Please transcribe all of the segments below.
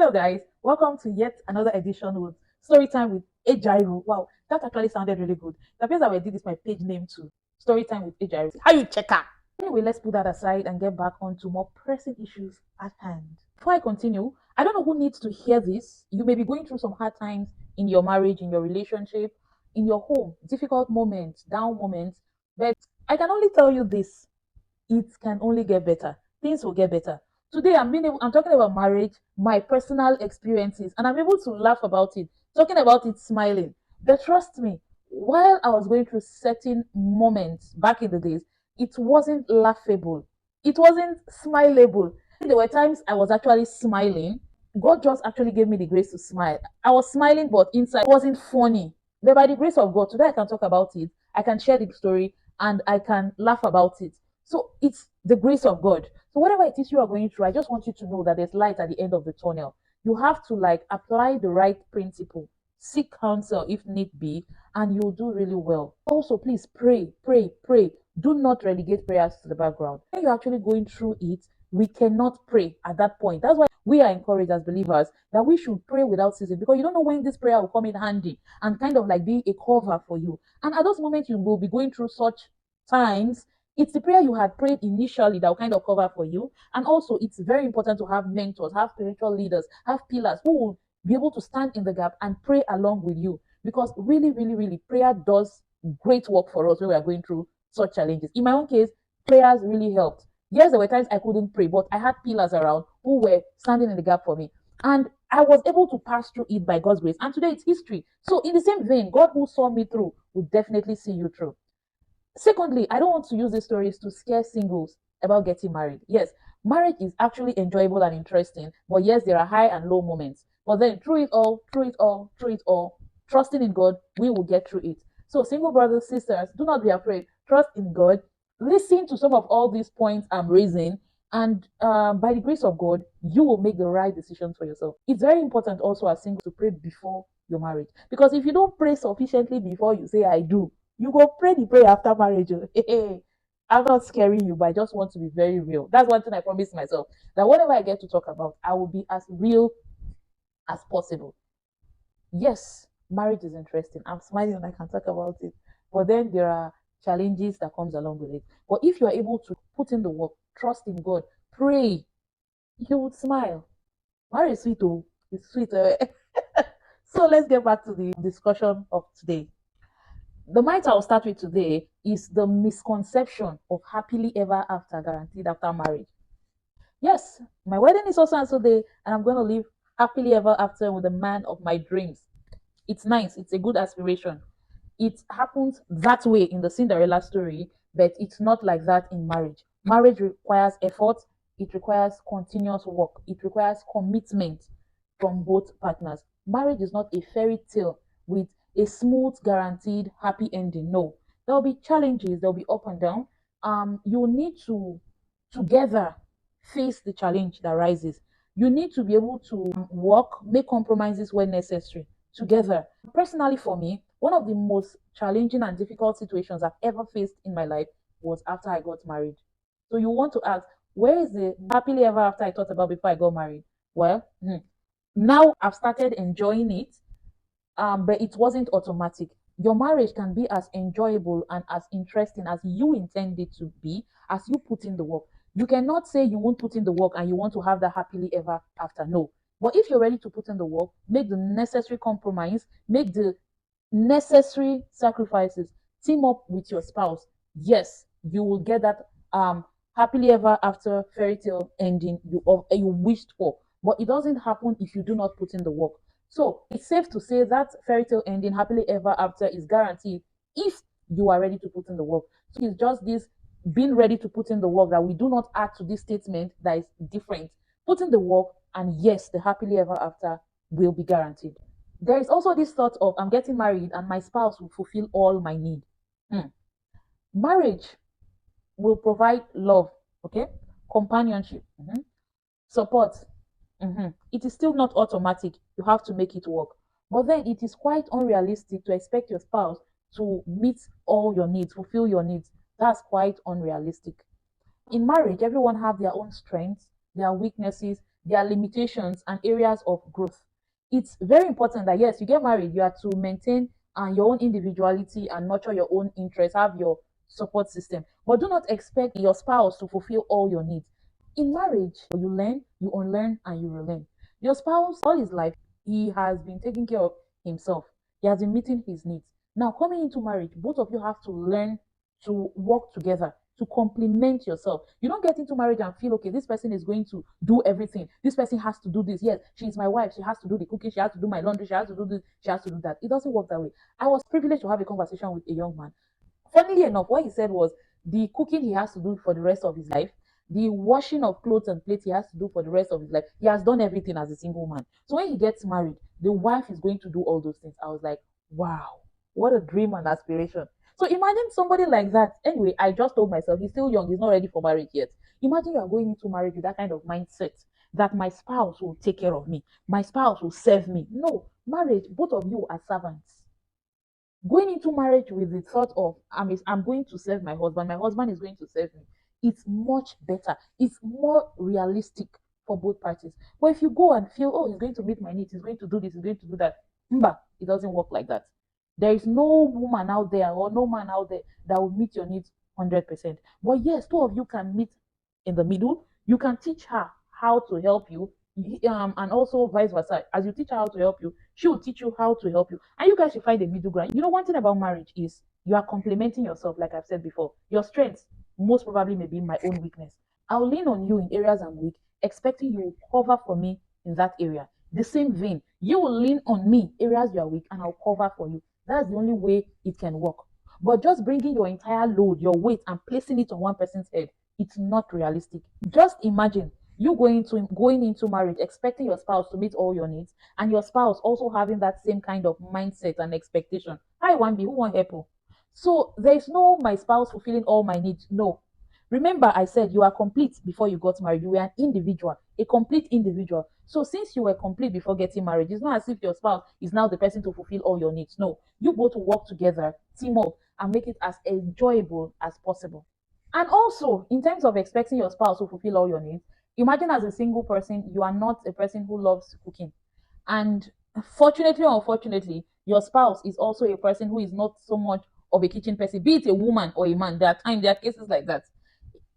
Hello, guys. Welcome to yet another edition with Storytime with Ejairu. Wow, that actually sounded really good. The place that I did is my page name too. Storytime with Ejairu. How you check out? Anyway, let's put that aside and get back onto more pressing issues at hand. Before I continue, I don't know who needs to hear this. You may be going through some hard times in your marriage, in your relationship, in your home, difficult moments, down moments. But I can only tell you this: it can only get better. Things will get better. Today I'm talking about marriage, my personal experiences, and I'm able to laugh about it, talking about it smiling. But trust me, while I was going through certain moments back in the days, it wasn't laughable. It wasn't smileable. There were times I was actually smiling. God just actually gave me the grace to smile. I was smiling, but inside it wasn't funny. But by the grace of God, today I can talk about it. I can share the story and I can laugh about it. So it's the grace of God. So whatever it is you are going through, I just want you to know that there's light at the end of the tunnel. You have to apply the right principle, seek counsel if need be, and you'll do really well. Also, please pray, pray, pray. Do not relegate prayers to the background. When you're actually going through it, we cannot pray at that point. That's why we are encouraged as believers that we should pray without ceasing, because you don't know when this prayer will come in handy and kind of be a cover for you. And at those moments you will be going through such times, it's the prayer you had prayed initially that will kind of cover for you. And also, it's very important to have mentors, have spiritual leaders, have pillars who will be able to stand in the gap and pray along with you. Because really, really, really, prayer does great work for us when we are going through such challenges. In my own case, prayers really helped. Yes, there were times I couldn't pray, but I had pillars around who were standing in the gap for me. And I was able to pass through it by God's grace. And today it's history. So, in the same vein, God who saw me through will definitely see you through. Secondly, I don't want to use these stories to scare singles about getting married. Yes, marriage is actually enjoyable and interesting, but yes, there are high and low moments. But then through it all, through it all, through it all, trusting in God, we will get through it. So, single brothers, sisters, do not be afraid. Trust in God. Listen to some of all these points I'm raising, and by the grace of God, you will make the right decisions for yourself. It's very important also as singles to pray before your marriage, because if you don't pray sufficiently before you say I do, you go pray the prayer after marriage. I'm not scaring you, but I just want to be very real. That's one thing I promise myself, that whatever I get to talk about, I will be as real as possible. Yes, marriage is interesting. I'm smiling and I can talk about it. But then there are challenges that comes along with it. But if you are able to put in the work, trust in God, pray, you would smile. Marriage is sweet, oh, it's sweet. So let's get back to the discussion of today. The mindset I'll start with today is the misconception of happily ever after guaranteed after marriage. Yes, my wedding is also on day, and I'm going to live happily ever after with the man of my dreams. It's nice, it's a good aspiration. It happens that way in the Cinderella story, but it's not like that in marriage. Marriage requires effort, it requires continuous work, it requires commitment from both partners. Marriage is not a fairy tale with a smooth, guaranteed, happy ending. No, there will be challenges, there will be up and down. You need to together face the challenge that rises. You need to be able to work, make compromises when necessary together. Personally, for me, one of the most challenging and difficult situations I've ever faced in my life was after I got married. So you want to ask, where is the happily ever after I thought about before I got married? Well, now I've started enjoying it, but it wasn't automatic. Your marriage can be as enjoyable and as interesting as you intend it to be, as you put in the work. You cannot say you won't put in the work and you want to have that happily ever after. No. But if you're ready to put in the work, make the necessary compromise, make the necessary sacrifices, team up with your spouse, yes, you will get that happily ever after fairy tale ending you wished for. But it doesn't happen if you do not put in the work. So it's safe to say that fairy tale ending happily ever after is guaranteed if you are ready to put in the work. So it's just this being ready to put in the work that we do not add to this statement that is different. Put in the work, and yes, the happily ever after will be guaranteed. There is also this thought of I'm getting married and my spouse will fulfill all my need. Hmm. Marriage will provide love, okay, companionship, support. It is still not automatic. You have to make it work. But then it is quite unrealistic to expect your spouse to meet all your needs, fulfill your needs. That's quite unrealistic. In marriage, everyone have their own strengths, their weaknesses, their limitations and areas of growth. It's very important that yes, you get married, you are to maintain your own individuality and nurture your own interests, have your support system, but do not expect your spouse to fulfill all your needs. In marriage, you learn, you unlearn, and you relearn. Your spouse, all his life, he has been taking care of himself. He has been meeting his needs. Now, coming into marriage, both of you have to learn to work together, to complement yourself. You don't get into marriage and feel, okay, this person is going to do everything. This person has to do this. Yes, she's my wife. She has to do the cooking. She has to do my laundry. She has to do this. She has to do that. It doesn't work that way. I was privileged to have a conversation with a young man. Funnily enough, what he said was the cooking he has to do for the rest of his life, the washing of clothes and plates he has to do for the rest of his life. He has done everything as a single man. So when he gets married, the wife is going to do all those things. I was like, wow, what a dream and aspiration. So imagine somebody like that. Anyway, I just told myself he's still young, he's not ready for marriage yet. Imagine you are going into marriage with that kind of mindset that my spouse will take care of me, my spouse will serve me. No, marriage, both of you are servants. Going into marriage with the thought of I'm going to serve my husband is going to serve me, it's much better, it's more realistic for both parties. But if you go and feel, oh, he's going to meet my needs, he's going to do this, he's going to do that, it doesn't work like that. There is no woman out there or no man out there that will meet your needs 100%. But yes, two of you can meet in the middle. You can teach her how to help you, and also vice versa. As you teach her how to help you, she will teach you how to help you, and you guys should find a middle ground. You know, one thing about marriage is you are complementing yourself. Like I've said before, your strengths most probably may be my own weakness. I'll lean on you in areas I'm weak, expecting you will cover for me in that area. The same vein, you will lean on me areas you are weak, and I'll cover for you. That's the only way it can work. But just bringing your entire load, your weight, and placing it on one person's head, it's not realistic. Just imagine you going into marriage expecting your spouse to meet all your needs, and your spouse also having that same kind of mindset and expectation. I want be who want help you? So there is no my spouse fulfilling all my needs. No. Remember, I said you are complete before you got married. You were an individual, a complete individual. So since you were complete before getting married, it's not as if your spouse is now the person to fulfill all your needs. No, you both work together, team up, and make it as enjoyable as possible. And also, in terms of expecting your spouse to fulfill all your needs, imagine as a single person, you are not a person who loves cooking. And fortunately or unfortunately, your spouse is also a person who is not so much of a kitchen person, be it a woman or a man. There are cases like that.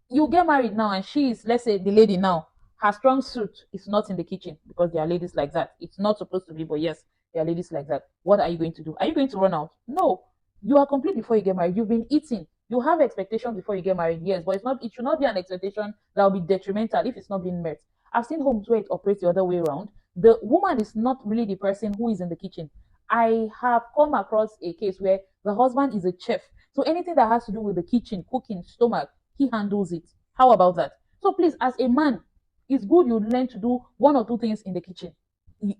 You get married now and she is, let's say, the lady now, her strong suit is not in the kitchen because there are ladies like that. It's not supposed to be, but yes, there are ladies like that. What are you going to do? Are you going to run out? No. You are complete before you get married. You've been eating. You have expectations before you get married, yes, but it should not be an expectation that will be detrimental if it's not being met. I've seen homes where it operates the other way around. The woman is not really the person who is in the kitchen. I have come across a case where the husband is a chef. So anything that has to do with the kitchen, cooking, stomach, he handles it. How about that? So please, as a man, it's good you learn to do one or two things in the kitchen.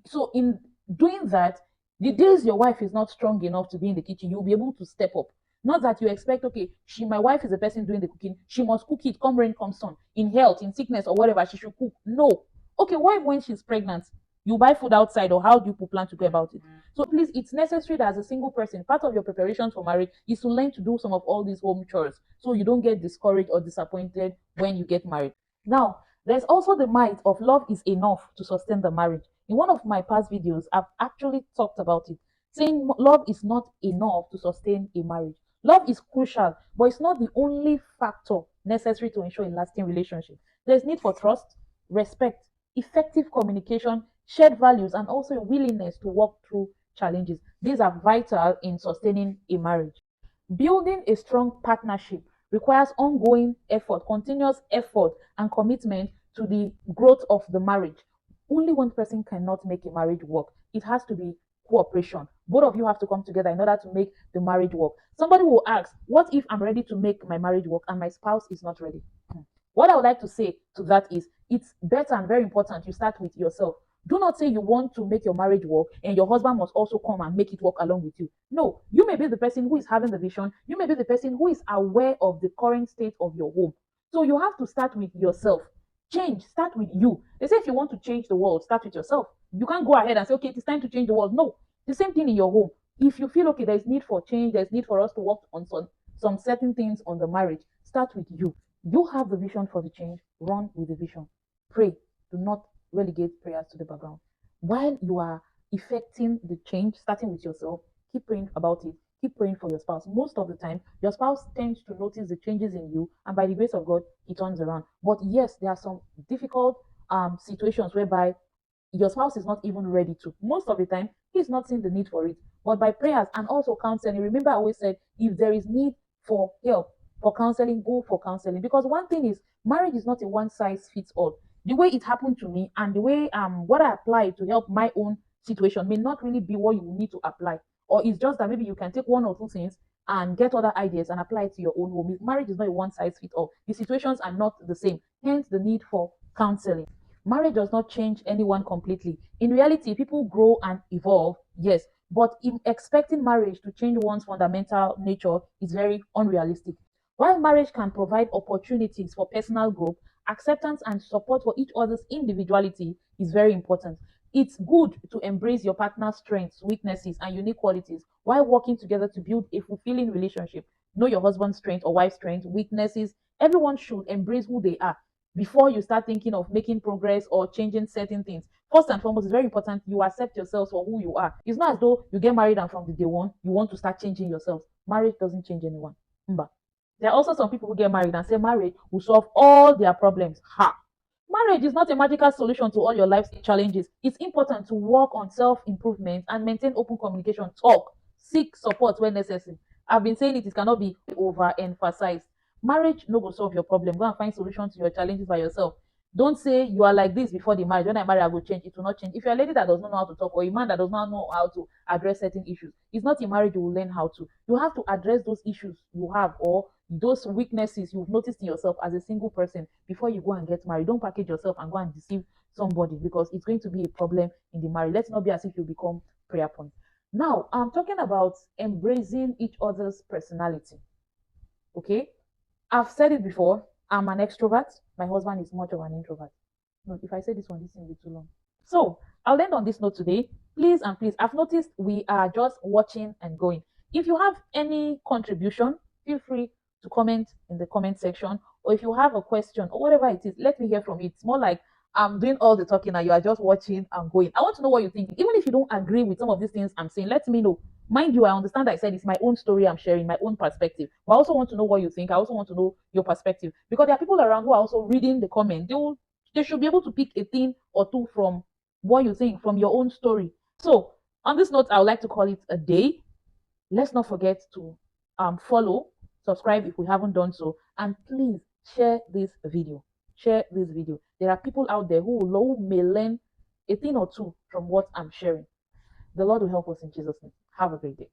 So in doing that, the days your wife is not strong enough to be in the kitchen, you'll be able to step up. Not that you expect, okay, my wife is the person doing the cooking, she must cook it, come rain, come sun, in health, in sickness, or whatever, she should cook. No. Okay, what when she's pregnant? You buy food outside, or how do you plan to go about it? So please, it's necessary that as a single person, part of your preparation for marriage is to learn to do some of all these home chores so you don't get discouraged or disappointed when you get married. Now, there's also the might of love is enough to sustain the marriage. In one of my past videos, I've actually talked about it, saying love is not enough to sustain a marriage. Love is crucial, but it's not the only factor necessary to ensure a lasting relationship. There's need for trust, respect, effective communication, shared values, and also a willingness to work through challenges. These are vital in sustaining a marriage. Building a strong partnership requires ongoing effort, continuous effort, and commitment to the growth of the marriage. Only one person cannot make a marriage work. It has to be cooperation. Both of you have to come together in order to make the marriage work. Somebody will ask, what if I'm ready to make my marriage work and my spouse is not ready? What I would like to say to that is it's better and very important you start with yourself. Do not say you want to make your marriage work and your husband must also come and make it work along with you. No, you may be the person who is having the vision. You may be the person who is aware of the current state of your home. So you have to start with yourself. Change, start with you. They say if you want to change the world, start with yourself. You can't go ahead and say, okay, it's time to change the world. No, the same thing in your home. If you feel, okay, there's need for change, there's need for us to work on some certain things on the marriage, start with you. You have the vision for the change, run with the vision. Pray. Do not relegate prayers to the background. While you are effecting the change, starting with yourself, keep praying about it. Keep praying for your spouse. Most of the time, your spouse tends to notice the changes in you, and by the grace of God, he turns around. But yes, there are some difficult situations whereby your spouse is not even ready to. Most of the time, he's not seeing the need for it. But by prayers and also counseling, remember I always said, if there is need for help, for counseling, go for counseling. Because one thing is, marriage is not a one size fits all. The way it happened to me and the way what I apply to help my own situation may not really be what you need to apply. Or it's just that maybe you can take one or two things and get other ideas and apply it to your own home. Marriage is not a one size fits all. The situations are not the same. Hence the need for counseling. Marriage does not change anyone completely. In reality, people grow and evolve, yes, but in expecting marriage to change one's fundamental nature is very unrealistic. While marriage can provide opportunities for personal growth, acceptance and support for each other's individuality is very important. It's good to embrace your partner's strengths, weaknesses, and unique qualities while working together to build a fulfilling relationship. Know your husband's strength or wife's strength, weaknesses. Everyone should embrace who they are before you start thinking of making progress or changing certain things. First and foremost, it's very important you accept yourselves for who you are. It's not as though you get married and from the day one you want to start changing yourself. Marriage doesn't change anyone. Mba. There are also some people who get married and say marriage will solve all their problems. Ha! Marriage is not a magical solution to all your life's challenges. It's important to work on self improvement and maintain open communication. Talk, seek support when necessary. I've been saying it cannot be overemphasized. Marriage no go solve your problem. Go and find solutions to your challenges by yourself. Don't say you are like this before the marriage. When I marry, I will change. It will not change. If you're a lady that does not know how to talk or a man that does not know how to address certain issues, it's not in marriage you will learn how to. You have to address those issues you have or those weaknesses you've noticed in yourself as a single person before you go and get married. Don't package yourself and go and deceive somebody because it's going to be a problem in the marriage. Let's not be as if you become prayer point. Now, I'm talking about embracing each other's personality. Okay, I've said it before. I'm an extrovert. My husband is much of an introvert. No, if I say this one, this will be too long. So I'll end on this note today. Please and please, I've noticed we are just watching and going. If you have any contribution, feel free to comment in the comment section. Or if you have a question or whatever it is, let me hear from you. It's more like I'm doing all the talking and you are just watching and going. I want to know what you think. Even if you don't agree with some of these things I'm saying, let me know. Mind you, I understand I said it's my own story I'm sharing, my own perspective. But I also want to know what you think. I also want to know your perspective. Because there are people around who are also reading the comment. They should be able to pick a thing or two from what you think, from your own story. So on this note, I would like to call it a day. Let's not forget to follow, subscribe if we haven't done so, and please share this video. Share this video. There are people out there who may learn a thing or two from what I'm sharing. The Lord will help us in Jesus' name. Have a great day.